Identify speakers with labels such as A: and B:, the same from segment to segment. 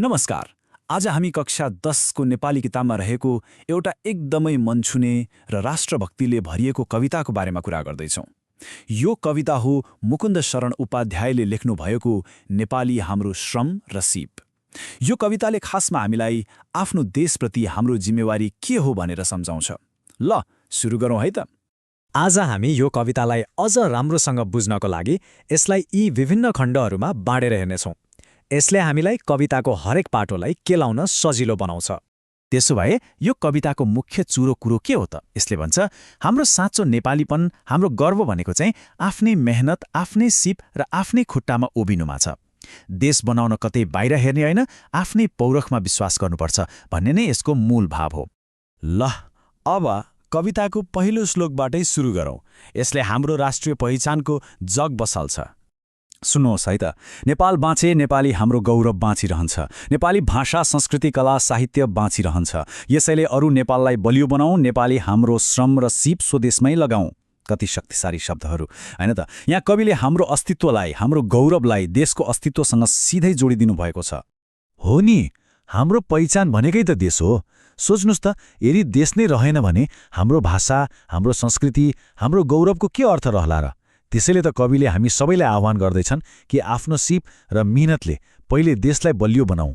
A: नमस्कार। आज हामी कक्षा 10 को नेपाली किताबमा रहेको एउटा एकदमै मन छुने र राष्ट्रभक्तिले भरिएको कविताको बारेमा कुरा गर्दैछौँ। यो कविता हो मुकुन्द शरण उपाध्यायले लेख्नुभएको नेपाली हाम्रो श्रम र सिप। यो कविताले खासमा हामीलाई आफ्नो देशप्रति हाम्रो जिम्मेवारी के हो भनेर सम्झाउँछ। ल सुरु गरौँ है त।
B: आज हामी यो कवितालाई अझ राम्रोसँग बुझ्नको लागि यसलाई यी विभिन्न खण्डहरूमा बाँडेर हेर्नेछौँ। यसले हामीलाई कविताको हरेक पाटोलाई केलाउन सजिलो बनाउँछ।
A: त्यसो भए यो कविताको मुख्य चुरो कुरो के हो त? यसले भन्छ हाम्रो साँचो नेपालीपन, हाम्रो गर्व भनेको चाहिँ आफ्नै मेहनत, आफ्नै सिप र आफ्नै खुट्टामा उभिनुमा छ। देश बनाउन कतै बाहिर हेर्ने होइन, आफ्नै पौरखमा विश्वास गर्नुपर्छ भन्ने नै यसको मूल भाव हो। ल अब कविताको पहिलो श्लोकबाटै सुरु गरौँ। यसले हाम्रो राष्ट्रिय पहिचानको जग बसाल्छ। सुन्नुहोस् है त, नेपाल बाँचे, नेपाली हाम्रो गौरव बाँचिरहन्छ। नेपाली भाषा, संस्कृति, कला, साहित्य बाँचिरहन्छ। यसैले अरू नेपाललाई बलियो बनाऊ, नेपाली हाम्रो श्रम र सिप स्वदेशमै लगाऊ। कति शक्तिशाली शब्दहरू हैन त? यहाँ कविले हाम्रो अस्तित्वलाई, हाम्रो गौरवलाई देशको अस्तित्वसँग सिधै जोडिदिनु भएको छ।
C: हो नि, हाम्रो पहिचान भनेकै त देश हो। सोच्नुस् त, यदि देश नै रहेन भने हाम्रो भाषा, हाम्रो संस्कृति, हाम्रो गौरवको के अर्थ रहला र? त्यसैले त कविले हामी सबैलाई आह्वान गर्दैछन् कि आफ्नो सिप र मिहिनेतले पहिले देशलाई बलियो बनाऊ।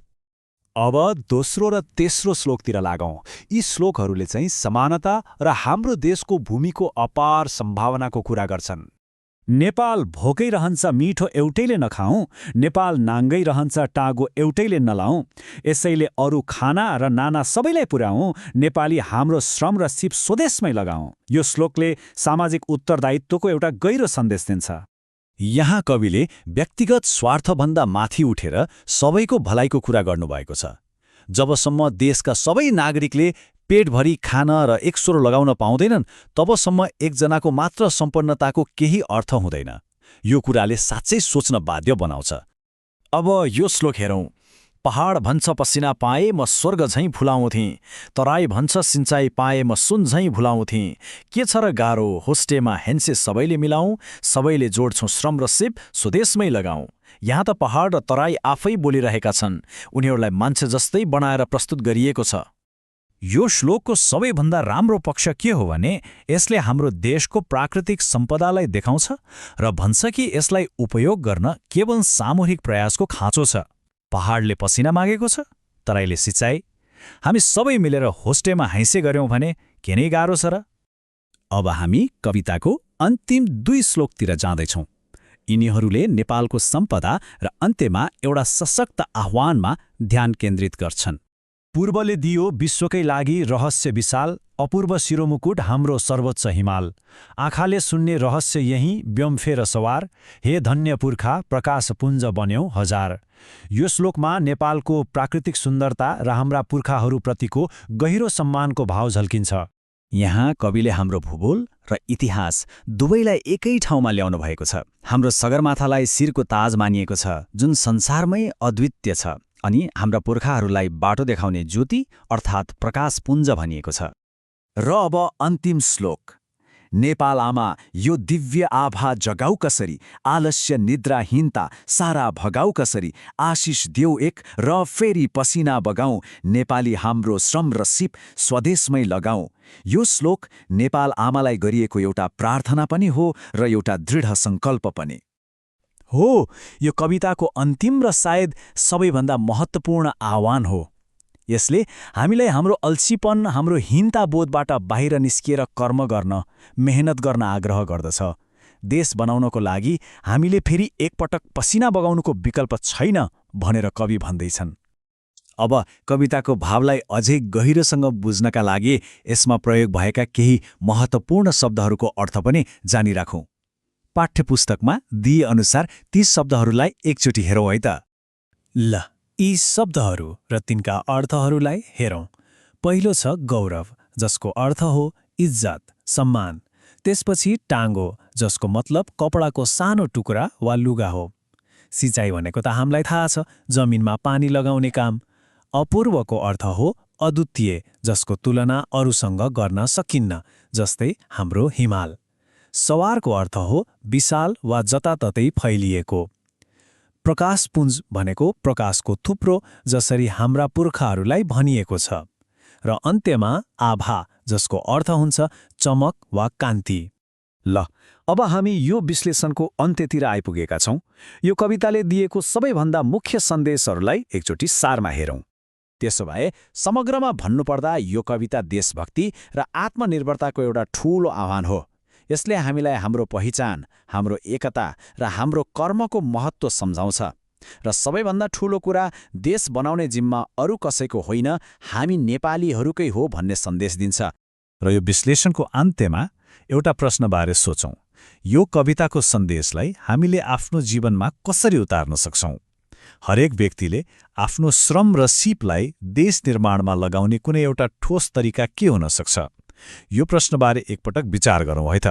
A: अब दोस्रो र तेस्रो श्लोकतिर लागौँ। यी श्लोकहरूले चाहिँ समानता र हाम्रो देशको भूमिको अपार सम्भावनाको कुरा गर्छन्। नेपाल भोकै रहन्छ, मिठो एउटैले नखाऊ। नेपाल नाङ्गै रहन्छ, टागो एउटैले नलाऊ। यसैले अरू खाना र नाना सबैलाई पुर्याऊ। नेपाली हाम्रो श्रम र सिप स्वदेशमै लगाऊ। यो श्लोकले सामाजिक उत्तरदायित्वको एउटा गहिरो सन्देश दिन्छ।
C: यहाँ कविले व्यक्तिगत स्वार्थभन्दा माथि उठेर सबैको भलाइको कुरा गर्नुभएको छ। जबसम्म देशका सबै नागरिकले पेटभरि खान र एकस्रो लगाउन पाउँदैनन्, तबसम्म एकजनाको मात्र सम्पन्नताको केही अर्थ हुँदैन। यो कुराले साँच्चै सोच्न बाध्य बनाउँछ।
B: अब यो श्लोक हेरौँ। पहाड भन्छ पसिना पाए म स्वर्ग झैँ फुलाउँथेँ, तराई भन्छ सिंचाई पाए म सुन झैँ भुलाउँथेँ। के छ र गाह्रो, होस्टेमा हेन्से सबैले मिलाउँ, सबैले जोड्छौँ श्रम र सिप स्वदेशमै लगाउँ। यहाँ त पहाड र तराई आफै बोलिरहेका छन्। उनीहरूलाई मान्छे जस्तै बनाएर प्रस्तुत गरिएको छ।
A: यो श्लोकको सबैभन्दा राम्रो पक्ष के हो भने यसले हाम्रो देशको प्राकृतिक सम्पदालाई देखाउँछ र भन्छ कि यसलाई उपयोग गर्न केवल सामूहिक प्रयासको खाँचो छ। पहाडले पसिना मागेको छ, तराईले सिँचाइ। हामी सबै मिलेर होस्टेमा हैँसे गर्यौँ भने के नै गाह्रो छ र? अब हामी कविताको अन्तिम 2 श्लोकतिर जाँदैछौँ। यिनीहरूले नेपालको सम्पदा र अन्त्यमा एउटा सशक्त आह्वानमा ध्यान केन्द्रित गर्छन्। पूर्वले दियो विश्वकै लागि रहस्य विशाल, अपूर्व शिरोमुकुट हाम्रो सर्वोच्च हिमाल। आँखाले सुन्ने रहस्य यही व्योमफेर सवार, हे धन्य पुर्खा प्रकाशपुञ्ज बन्यौ हजार। यो श्लोकमा नेपालको प्राकृतिक सुन्दरता र हाम्रा पुर्खाहरूप्रतिको गहिरो सम्मानको भाव झल्किन्छ। यहाँ कविले हाम्रो भूगोल र इतिहास दुवैलाई एकै ठाउँमा ल्याउनु भएको छ। हाम्रो सगरमाथालाई शिरको ताज मानिएको छ, जुन संसारमै अद्वितीय छ। अनि हाम्रा पुर्खाहरूलाई बाटो देखाउने ज्योति अर्थात् प्रकाशपुञ्ज भनिएको छ। र अब अन्तिम श्लोक। नेपाल आमा यो दिव्य आभा जगाऊ कसरी, आलस्य निद्राहीनता सारा भगाऊ कसरी। आशिष देऊ एक र फेरि पसिना बगाऊ, नेपाली हाम्रो श्रम र सिप स्वदेशमै लगाऊ। यो श्लोक नेपाल आमालाई गरिएको एउटा प्रार्थना पनि हो र एउटा दृढ सङ्कल्प पनि हो। यो कविताको अन्तिम र सायद सबैभन्दा महत्त्वपूर्ण आह्वान हो। यसले हामीलाई हाम्रो अल्छीपन, हाम्रो हीनता बोधबाट बाहिर निस्किएर कर्म गर्न, मेहनत गर्न आग्रह गर्दछ। देश बनाउनको लागि हामीले फेरि एकपटक पसिना बगाउनुको विकल्प छैन भनेर कवि भन्दैछन्। अब कविताको भावलाई अझै गहिरोसँग बुझ्नका लागि यसमा प्रयोग भएका केही महत्त्वपूर्ण शब्दहरूको अर्थ पनि जानिराखौँ। पाठ्यपुस्तकमा दिएअनुसार ती शब्दहरूलाई एकचोटि हेरौँ है त। ल यी शब्दहरू र तिनका अर्थहरूलाई हेरौँ। पहिलो छ गौरव, जसको अर्थ हो इज्जत, सम्मान। त्यसपछि टाङ्गो, जसको मतलब कपडाको सानो टुक्रा वा लुगा हो। सिँचाइ भनेको त हामीलाई थाहा छ, जमिनमा पानी लगाउने काम। अपूर्वको अर्थ हो अद्वितीय, जसको तुलना अरूसँग गर्न सकिन्न, जस्तै हाम्रो हिमाल। सवारको अर्थ हो विशाल वा जताततै फैलिएको।
D: प्रकाशपुञ्ज भनेको प्रकाशको थुप्रो, जसरी हाम्रा पुर्खाहरूलाई भनिएको छ। र अन्त्यमा आभा, जसको अर्थ हुन्छ चमक वा कान्ति।
C: ल, अब हामी यो विश्लेषणको अन्त्यतिर आइपुगेका छौं। यो कविताले दिएको सबैभन्दा मुख्य सन्देशहरूलाई एकचोटि सारमा हेरौं। त्यसो भए समग्रमा भन्नुपर्दा यो कविता देशभक्ति र आत्मनिर्भरताको एउटा ठूलो आह्वान हो। यसले हामीलाई हाम्रो पहिचान, हाम्रो एकता र हाम्रो कर्मको महत्त्व सम्झाउँछ। र सबैभन्दा ठूलो कुरा, देश बनाउने जिम्मा अरू कसैको होइन, हामी नेपालीहरूकै हो भन्ने सन्देश दिन्छ।
A: र यो विश्लेषणको अन्त्यमा एउटा प्रश्नबारे सोचौं। यो कविताको सन्देशलाई हामीले आफ्नो जीवनमा कसरी उतार्न सक्छौं? हरेक व्यक्तिले आफ्नो श्रम र सिपलाई देश निर्माणमा लगाउने कुनै एउटा ठोस तरिका के हुन सक्छ? यो प्रश्नबारे एकपटक विचार गरौँ है त।